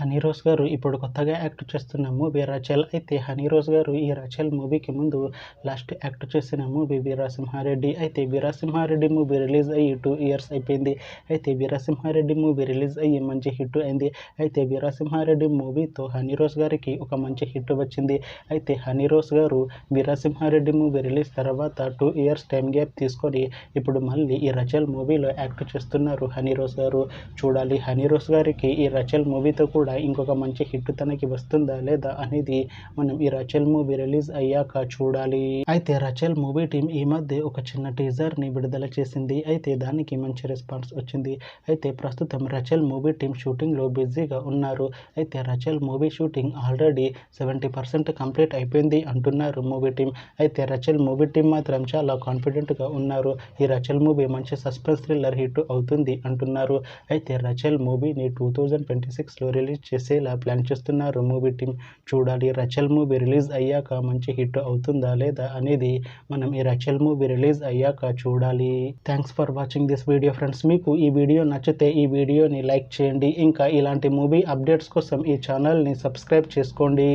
Honey rose గారు ఇప్పుడు కొత్తగా యాక్ట్ చేస్తున్న మూవీ రచల్. అయితే హనీ రోజ్ గారు ఈ రచల్ మూవీకి ముందు లాస్ట్ యాక్ట్ చేసిన మూవీ వీరసింహారెడ్డి. అయితే వీరసింహారెడ్డి మూవీ రిలీజ్ అయ్యి 2 ఇయర్స్ అయిపోయింది. అయితే వీరసింహారెడ్డి మూవీ రిలీజ్ అయ్యి మంచి హిట్ అయింది. అయితే వీరసింహారెడ్డి మూవీతో హనీ రోజ్ గారికి ఒక మంచి హిట్ వచ్చింది. అయితే హనీ రోజ్ గారు వీరసింహారెడ్డి మూవీ రిలీజ్ తర్వాత 2 ఇయర్స్ టైం గ్యాప్ తీసుకొని ఇప్పుడు మళ్ళీ ఈ రచల్ మూవీలో యాక్ట్ చేస్తున్నారు హనీ రోజ్ గారు. చూడాలి హనీ రోజ్ గారికి ఈ రచల్ మూవీతో కూడా ఇంకొక మంచి హిట్ తనకి వస్తుందా లేదా అనేది మనం ఈ రచల్ మూవీ రిలీజ్ అయ్యాక చూడాలి. అయితే రచల్ మూవీ టీం ఈ మధ్య ఒక చిన్న టీజర్ ని విడుదల చేసింది. అయితే దానికి మంచి రెస్పాన్స్ వచ్చింది. అయితే ప్రస్తుతం రచల్ మూవీ టీం షూటింగ్ లో బిజీగా ఉన్నారు. అయితే రచల్ మూవీ షూటింగ్ ఆల్రెడీ 70% కంప్లీట్ అయిపోయింది అంటున్నారు మూవీ టీం. అయితే రచల్ మూవీ టీం మాత్రం చాలా కాన్ఫిడెంట్ గా ఉన్నారు. ఈ రచల్ మూవీ మంచి సస్పెన్స్ థ్రిల్లర్ హిట్ అవుతుంది అంటున్నారు. అయితే రచల్ మూవీని 2026లో రిలీజ్ చేసేలా ప్లాన్ చేస్తున్నారు మూవీ టీం. చూడాలి రచల్ మూవీ రిలీజ్ అయ్యాక మంచి హిట్ అవుతుందా లేదా అనేది మనం ఈ రచల్ మూవీ రిలీజ్ అయ్యాక చూడాలి. Thanks for watching this video friends. మీకు ఈ వీడియో నచ్చితే ఈ వీడియోని లైక్ చేయండి. ఇంకా ఇలాంటి మూవీ అప్డేట్స్ కోసం ఈ ఛానల్ని సబ్స్క్రైబ్ చేసుకోండి.